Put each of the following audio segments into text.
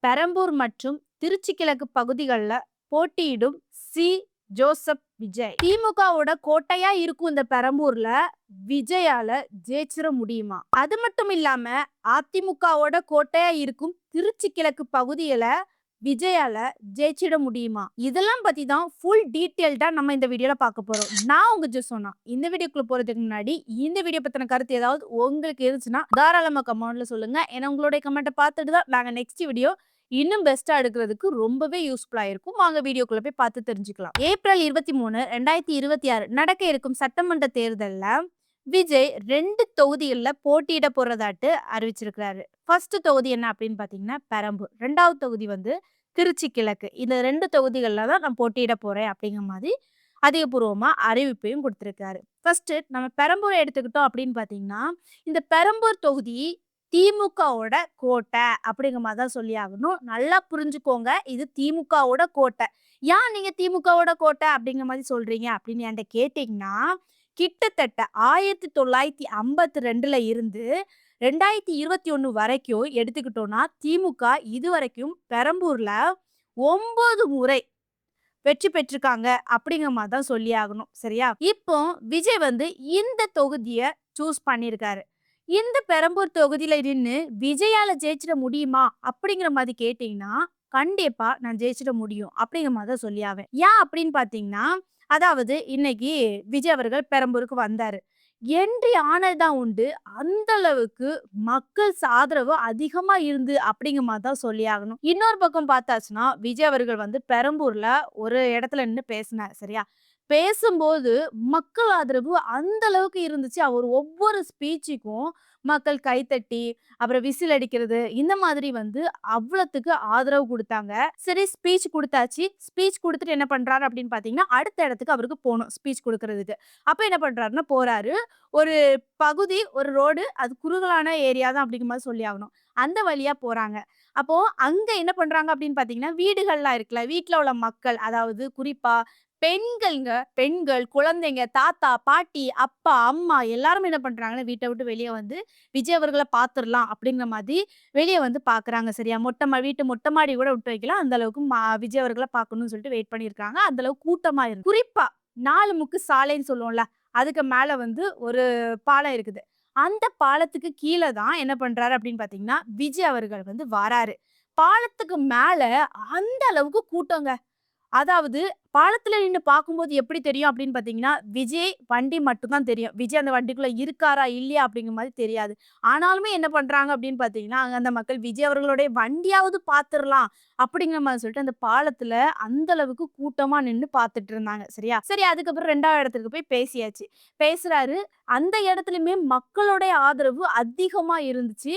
பெரம்பூர் மற்றும் திருச்சி கிழக்கு பகுதிகள்ல போட்டியிடும் சி. ஜோசப் விஜய். திமுகவோட கோட்டையா இருக்கும் இந்த பெரம்பூர்ல விஜயால ஜெயிச்சிட முடியுமா? அது மட்டும் இல்லாம அதிமுகவோட கோட்டையா இருக்கும் திருச்சி கிழக்கு பகுதியில விஜயால ஜெயிச்சிட முடியுமா? இதெல்லாம் பத்தி தான் ஃபுல் டீடைல்டா நம்ம இந்த வீடியோல பார்க்க போறோம். நான் உங்க ஜோசோனா. இந்த வீடியோக்குள்ள போறதுக்கு முன்னாடி இந்த வீடியோ பத்தின கருத்து ஏதாவது உங்களுக்கு இருந்துச்சுன்னா தாராளமா கமெண்ட்ல சொல்லுங்க. ஏன்னா உங்களுடைய கமெண்ட்டை பார்த்துட்டு தான் நாங்க நெக்ஸ்ட் வீடியோ இன்னும் பெஸ்டா எடுக்கிறதுக்கு ரொம்பவே யூஸ்ஃபுல்லா இருக்கும். வாங்க வீடியோக்குள்ள போய் பார்த்து தெரிஞ்சுக்கலாம். ஏப்ரல் 23, 2026 நடக்க இருக்கும் சட்டமன்ற தேர்தல்ல விஜய் 2 தொகுதிகள்ல போட்டியிட போறதாட்டு அறிவிச்சிருக்கிறாரு. ஃபர்ஸ்ட் தொகுதி என்ன அப்படின்னு பாத்தீங்கன்னா பெரம்பூர். 2வது தொகுதி வந்து திருச்சி கிழக்கு. இந்த 2 தொகுதிகள்ல தான் நான் போட்டியிட போறேன் அப்படிங்கிற மாதிரி அதிகபூர்வமா அறிவிப்பையும் கொடுத்திருக்காரு. ஃபர்ஸ்ட் நம்ம பெரம்பூரை எடுத்துக்கிட்டோம் அப்படின்னு பாத்தீங்கன்னா இந்த பெரம்பூர் தொகுதி திமுகவோட கோட்டை அப்படிங்கிற மாதிரி தான் சொல்லி ஆகணும். நல்லா புரிஞ்சுக்கோங்க, இது திமுகவோட கோட்டை. ஏன் நீங்க திமுகவோட கோட்டை அப்படிங்கிற மாதிரி சொல்றீங்க அப்படின்னு என்கிட்ட கேட்டீங்கன்னா கிட்டத்தட்ட 1952ல இருந்து 2021 வரைக்கும் எடுத்துக்கிட்டோம்னா திமுக இதுவரைக்கும் பெரம்பூர்ல 9 முறை வெற்றி பெற்றிருக்காங்க அப்படிங்கிற மாதிரி தான் சொல்லி ஆகணும். சரியா? இப்போ விஜய் வந்து இந்த தொகுதியை சூஸ் பண்ணியிருக்காரு. இந்த பெரம்பூர் தொகுதியில நின்னு விஜயால ஜெயிச்சிட முடியுமா அப்படிங்கிற மாதிரி கேட்டீங்கன்னா கண்டிப்பா நான் ஜெயிச்சிட முடியும் அப்படிங்கிற மாதிரி தான் சொல்லி ஆவேன். ஏன் அப்படின்னு பாத்தீங்கன்னா அதாவது இன்னைக்கு விஜய் அவர்கள் பெரம்பூருக்கு வந்தாரு. என்ட்ரி ஆனதுதான் உண்டு. அந்த அளவுக்கு மக்கள் ஆதரவு அதிகமா இருந்து அப்படிங்கிற மாதிரி தான் சொல்லி ஆகணும். இன்னொரு பக்கம் பார்த்தாச்சுன்னா விஜய் அவர்கள் வந்து பெரம்பூர்ல ஒரு இடத்துல நின்னு பேசினார். சரியா? பேசும்போது மக்கள் ஆதரவு அந்த அளவுக்கு இருந்துச்சு. அவர் ஒவ்வொரு ஸ்பீச்சுக்கும் மக்கள் கைத்தட்டி, அப்புறம் விசில் அடிக்கிறது, இந்த மாதிரி வந்து அவ்வளத்துக்கு ஆதரவு குடுத்தாங்க. சரி ஸ்பீச் குடுத்தாச்சு. ஸ்பீச் குடுத்துட்டு என்ன பண்றாரு அப்படின்னு பார்த்தீங்கன்னா, அடுத்த இடத்துக்கு அவருக்கு போணும் ஸ்பீச் குடுக்குறதுக்கு. அப்ப என்ன பண்றாருன்னா போறாரு. ஒரு பகுதி, ஒரு ரோடு அது குறுகலான ஏரியா தான் அப்படிங்கிற மாரி சொல்லி ஆகணும். அந்த வழியா போறாங்க. அப்போ அங்க என்ன பண்றாங்க அப்படின்னு பார்த்தீங்கன்னா, வீடுகள்லாம் இருக்குல்ல, வீட்ல உள்ள மக்கள் அதாவது குறிப்பா பெண்கள்ங்க, பெண்கள், குழந்தைங்க, தாத்தா, பாட்டி, அப்பா, அம்மா எல்லாரும் என்ன பண்றாங்கன்னா, வீட்ட விட்டு வெளிய வந்து விஜய் அவர்கள பார்த்துரலாம் அப்படிங்கிற மாதிரி வெளிய வந்து பார்க்குறாங்க. சரியா? வீட்டு மொட்டை மாடி கூட விட்டு வைக்கலாம். அந்த அளவுக்கு விஜய் அவர்கள பார்க்கணும்னு சொல்லிட்டு வெயிட் பண்ணியிருக்காங்க. அந்த அளவுக்கு கூட்டமா இருக்கு. குறிப்பா 4 முக்கு சாலைன்னு சொல்லுவோம்ல, அதுக்கு மேல வந்து ஒரு பாலம் இருக்குது. அந்த பாலத்துக்கு கீழ தான் என்ன பண்றாரு அப்படின்னு பார்த்தீங்கன்னா, விஜய் அவர்கள் வந்து வராரு. பாலத்துக்கு மேல அந்த அளவுக்கு கூட்டங்க. அதாவது பாலத்துல நின்னு பார்க்கும்போது எப்படி தெரியும் அப்படின்னு பார்த்தீங்கன்னா, விஜய் வண்டி மட்டும் தான் தெரியும். விஜய் அந்த வண்டிக்குள்ள இருக்காரா? இல்லையா? அப்படிங்கிற மாரி தெரியாது. ஆனாலுமே என்ன பண்றாங்க அப்படின்னு பார்த்தீங்கன்னா, அங்க அந்த மக்கள் விஜய் அவர்களுடைய வண்டியாவது பார்த்துரலாம் அப்படிங்கிற மாரி சொல்லிட்டு அந்த பாலத்துல அந்த அளவுக்கு கூட்டமா நின்னு பார்த்துட்டு இருந்தாங்க. சரியா? சரி அதுக்கப்புறம் 2வது இடத்துக்கு போய் பேசியாச்சு. பேசுறாரு. அந்த இடத்துலயுமே மக்களுடைய ஆதரவு அதிகமா இருந்துச்சு.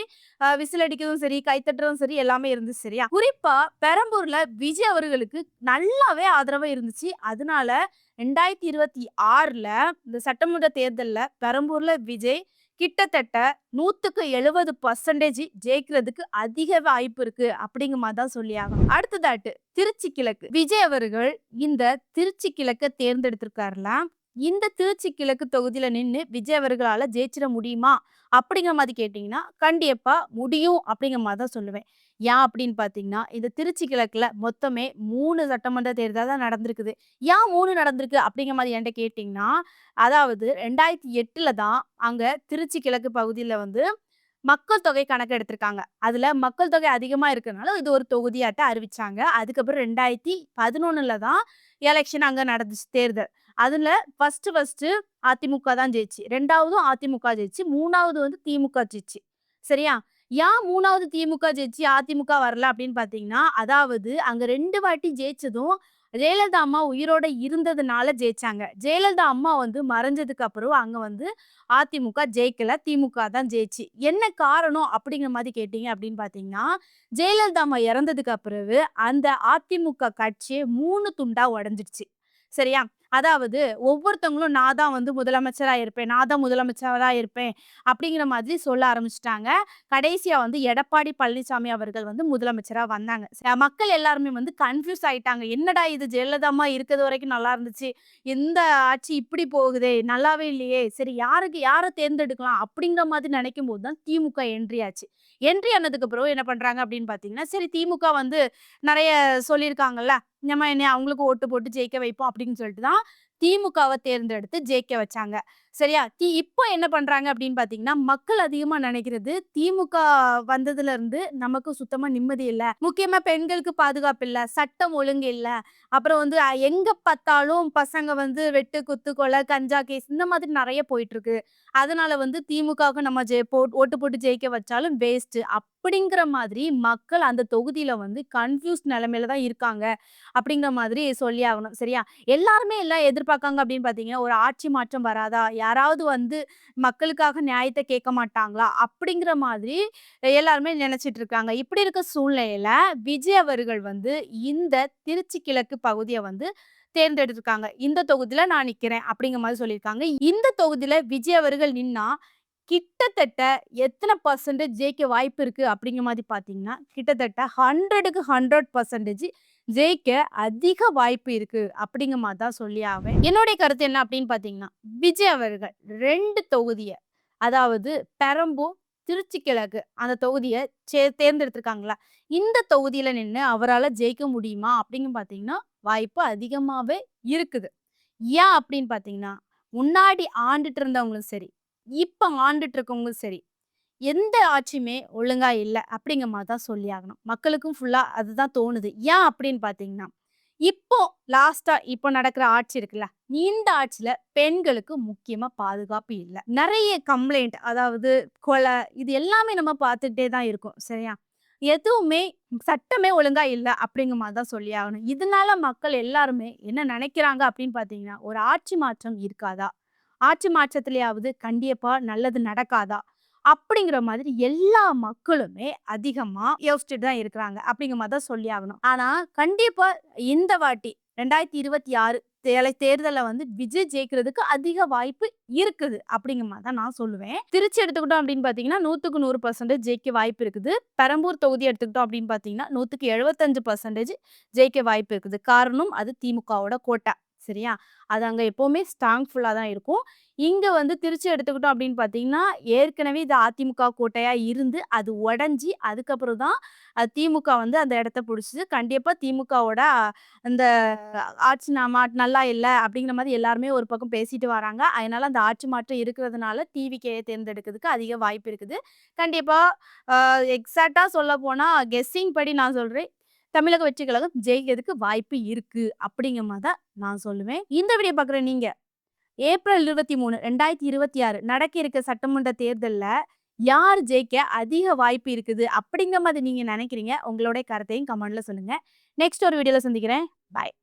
விசில் அடிக்கிறதும் சரி, கைத்தட்டுறதும் சரி எல்லாமே இருந்துச்சு. சரியா? குறிப்பா பெரம்பூர்ல விஜய் அவர்களுக்கு நல்லாவே ஆதரவா இருந்துச்சு. அதனால 2026ல இந்த சட்டமன்ற தேர்தல்ல பெரம்பூர்ல விஜய் கிட்டத்தட்ட 100க்கு 70% ஜெயிக்கிறதுக்கு அதிக வாய்ப்பு இருக்கு அப்படிங்கிற மாதிரி தான் சொல்லி ஆகணும். அடுத்ததாட்டு திருச்சி கிழக்கு. விஜய் அவர்கள் இந்த திருச்சி கிழக்க தேர்ந்தெடுத்திருக்காருல. இந்த திருச்சி கிழக்கு தொகுதியில நின்னு விஜய் அவர்களால ஜெயிச்சிட முடியுமா? அப்படிங்கிற மாதிரி கேட்டீங்கன்னா, கண்டிப்பா முடியும் அப்படிங்கிற மாதிரி தான் சொல்லுவேன். ஏன் அப்படின்னு பார்த்தீங்கன்னா, இந்த திருச்சி கிழக்குல மொத்தமே 3 சட்டமன்ற தேர்தல் தான் நடந்திருக்குது. ஏன் 3 நடந்திருக்கு அப்படிங்கிற மாதிரி என்ட்ட கேட்டீங்கன்னா, அதாவது 2008ல தான் அங்க திருச்சி கிழக்கு பகுதியில வந்து மக்கள் தொகை கணக்கு எடுத்திருக்காங்க. அதுல மக்கள் தொகை அதிகமா இருக்கனால இது ஒரு தொகுதியாட்ட அறிவிச்சாங்க. அதுக்கப்புறம் 2011ல தான் எலக்ஷன் அங்க நடந்துச்சு தேர்தல். அதுல ஃபர்ஸ்ட் அதிமுக தான் ஜெயிச்சு. 2வதும் அதிமுக ஜெயிச்சு. 3வது வந்து திமுக ஜெயிச்சு. சரியா? ஏன் 3வது திமுக ஜெயிச்சு அதிமுக வரல அப்படின்னு பார்த்தீங்கன்னா, அதாவது அங்க 2 வாட்டி ஜெயிச்சதும் ஜெயலலிதா அம்மா உயிரோட இருந்ததுனால ஜெயிச்சாங்க. ஜெயலலிதா அம்மா வந்து மறைஞ்சதுக்கு அப்புறம் அங்க வந்து அதிமுக ஜெயிக்கல. திமுக தான் ஜெயிச்சு. என்ன காரணம் அப்படிங்கிற மாதிரி கேட்டீங்க அப்படின்னு பார்த்தீங்கன்னா, ஜெயலலிதா அம்மா இறந்ததுக்கு பிறகு அந்த அதிமுக கட்சியே 3 துண்டா உடைஞ்சிடுச்சு. சரியா? அதாவது ஒவ்வொருத்தவங்களும் நான் தான் வந்து முதலமைச்சரா இருப்பேன், நான் தான் முதலமைச்சரா இருப்பேன் அப்படிங்கிற மாதிரி சொல்ல ஆரம்பிச்சுட்டாங்க. கடைசியா வந்து எடப்பாடி பழனிசாமி அவர்கள் வந்து முதலமைச்சரா வந்தாங்க. மக்கள் எல்லாருமே வந்து கன்ஃப்யூஸ் ஆயிட்டாங்க. என்னடா இது ஜெயலலிதா அம்மா இருக்கிறது வரைக்கும் நல்லா இருந்துச்சு. இந்த ஆட்சி இப்படி போகுதே! நல்லாவே இல்லையே! சரி யார தேர்ந்தெடுக்கலாம்? அப்படிங்கிற மாதிரி நினைக்கும்போது தான் திமுக என்ட்ரி ஆச்சு. என்ட்ரி ஆனதுக்கு பிறகு என்ன பண்றாங்க அப்படின்னு பார்த்தீங்கன்னா, சரி திமுக வந்து நெறைய சொல்லியிருக்காங்கல்ல. நம்ம என்ன அவங்களுக்கு ஓட்டு போட்டு ஜெயிக்க வைப்போம் அப்படின்னு சொல்லிட்டு தான் திமுகவ தேர்ந்தெடுத்து ஜெயிக்க வச்சாங்க. சரியா? இப்போ என்ன பண்றாங்க அப்படின்னு பார்த்தீங்கன்னா, மக்கள் அதிகமா நெனைக்கிறது திமுக வந்ததுலருந்து நமக்கு சுத்தமா நிம்மதி இல்ல. முக்கியமா பெண்களுக்கு பாதுகாப்பு இல்ல. சட்டம் ஒழுங்கு இல்ல. அப்புறம் வந்து எங்க பார்த்தாலும் பசங்க வந்து வெட்டு, குத்து, கொலை, கஞ்சா கேஸ் இந்த மாதிரி நெறைய போயிட்டுருக்கு. அதனால வந்து திமுகவுக்கு நம்ம ஓட்டு போட்டு ஜெயிக்க வச்சாலும் வேஸ்ட்டு. அப்படிங்கிற மாதிரி மக்கள் அந்த தொகுதியில வந்து கன்ஃப்யூஸ் நெலைமையில தான் இருக்காங்க. அப்படிங்கிற மாதிரி சொல்லி ஆகணும். சரியா? எல்லாருமே எல்லாம் எதிர்பார்க்காங்க அப்படின்னு பார்த்தீங்கன்னா, ஒரு ஆட்சி மாற்றம் வராதா? யாராவது வந்து மக்களுக்காக நியாயத்த கேட்க மாட்டாங்களா? அப்படிங்கிற மாதிரி எல்லாருமே நெனச்சிட்டு இருக்காங்க. இப்படி இருக்க சூழ்நிலையில விஜய் அவர்கள் வந்து இந்த திருச்சி கிழக்கு பகுதிய வந்து தேர்ந்தெடுத்திருக்காங்க. இந்த தொகுதியில நான் நிக்கிறேன் அப்படிங்கிற மாரி சொல்லியிருக்காங்க. இந்த தொகுதியில விஜய் அவர்கள் நின்னா, கிட்டத்தட்ட எத்தன பெர்சன்டேஜ் ஜெயிக்க வாய்ப்பு இருக்கு அப்படிங்கிற மாரி பார்த்தீங்கன்னா, கிட்டத்தட்ட 100க்கு 100% ஜெயிக்க அதிக வாய்ப்பு இருக்கு அப்படிங்கிற மாரி தான் சொல்லி ஆவேன். என்னுடைய கருத்து என்ன அப்படின்னு பார்த்தீங்கன்னா, விஜய் அவர்கள் 2 தொகுதிய அதாவது பெரம்பூர், திருச்சி கிழக்கு அந்த தொகுதிய தேர்ந்தெடுத்திருக்காங்களா, இந்த தொகுதியில நின்னு அவரால ஜெயிக்க முடியுமா அப்படின்னு பார்த்தீங்கன்னா, வாய்ப்பு அதிகமாவே இருக்குது. ஏன் அப்படின்னு பார்த்தீங்கன்னா, முன்னாடி ஆண்டுட்டு இருந்தவங்களும் சரி, இப்ப ஆண்டுட்டு இருக்கவங்களும் சரி, எந்த ஆட்சியுமே ஒழுங்கா இல்ல அப்படிங்கிற மாரி தான் சொல்லி ஆகணும். மக்களுக்கும் ஃபுல்லா அதுதான் தோணுது. ஏன் அப்படின்னு பார்த்தீங்கன்னா, இப்போ லாஸ்ட்டா இப்போ நடக்கிற ஆட்சி இருக்குல்ல, இந்த ஆட்சியில பெண்களுக்கு முக்கியமா பாதுகாப்பு இல்ல. நெறைய கம்ப்ளைண்ட் அதாவது கொலை இது எல்லாமே நம்ம பார்த்துக்கிட்டே தான் இருக்கோம். சரியா? எதுவுமே சட்டமே ஒழுங்கா இல்ல அப்படிங்கிற மாரி தான் சொல்லி ஆகணும். இதனால மக்கள் எல்லாருமே என்ன நெனைக்கிறாங்க அப்படின்னு பார்த்தீங்கன்னா, ஒரு ஆட்சி மாற்றம் இருக்காதா? ஆட்சி மாற்றத்திலயாவது கண்டிப்பா நல்லது நடக்காதா? அப்படிங்கிற மாதிரி எல்லா மக்களுமே அதிகமா யோசிச்சுட்டு தான் இருக்கிறாங்க. அப்படிங்கிற மாரி தான் சொல்லி ஆகணும். ஆனா, கண்டிப்பா இந்த வாட்டி 2026 தேர்தல்ல வந்து விஜய் ஜெயிக்கிறதுக்கு அதிக வாய்ப்பு இருக்குது. அப்படிங்கிற மாரி தான் நான் சொல்லுவேன். திருச்சி எடுத்துக்கிட்டோம் அப்படின்னு பார்த்தீங்கன்னா, 100க்கு 100% ஜெயிக்க வாய்ப்பு இருக்குது. பெரம்பூர் தொகுதி எடுத்துக்கிட்டோம் அப்படின்னு பார்த்தீங்கன்னா, 100க்கு 75% ஜெயிக்க வாய்ப்பு இருக்குது. காரணம் அது திமுகவோட கோட்டை. சரியா? அது அங்க எப்பவுமே ஸ்ட்ராங்ஃபுல்லா தான் இருக்கும். இங்க வந்து திருச்சி எடுத்துக்கிட்டோம் அப்படின்னு பார்த்தீங்கன்னா, ஏற்கனவே இது அதிமுக கோட்டையா இருந்து, அது உடைஞ்சு அதுக்கப்புறம் தான் திமுக வந்து அந்த இடத்த புடிச்சுது. கண்டிப்பா திமுகவோட அந்த ஆட்சி நல்லா இல்ல அப்படிங்கிற மாரி எல்லாருமே ஒரு பக்கம் பேசிட்டு வராங்க. அதனால அந்த ஆட்சி மாற்றம் இருக்கிறதுனால டிவிகேய தேர்ந்தெடுக்கிறதுக்கு அதிக வாய்ப்பு இருக்குது. கண்டிப்பா அ எக்ஸாக்ட்டா சொல்லப்போனா கெஸ்ஸிங் படி நான் சொல்றேன். தமிழக வெற்றி கழகம் ஜெயிக்கிறதுக்கு வாய்ப்பு இருக்கு. அப்படிங்கிற மாரி தான் நான் சொல்லுவேன். இந்த வீடியோ பார்க்குற நீங்க ஏப்ரல் 23, 2026 நடக்க இருக்க சட்டமன்ற தேர்தல்ல யார் ஜெயிக்க அதிக வாய்ப்பு இருக்குது? அப்படிங்கிற மாதிரி நீங்க நினைக்கிறீங்க? உங்களுடைய கருத்தையும் கமெண்ட்ல சொல்லுங்க. நெக்ஸ்ட் ஒரு வீடியோல சந்திக்கிறேன். பாய்.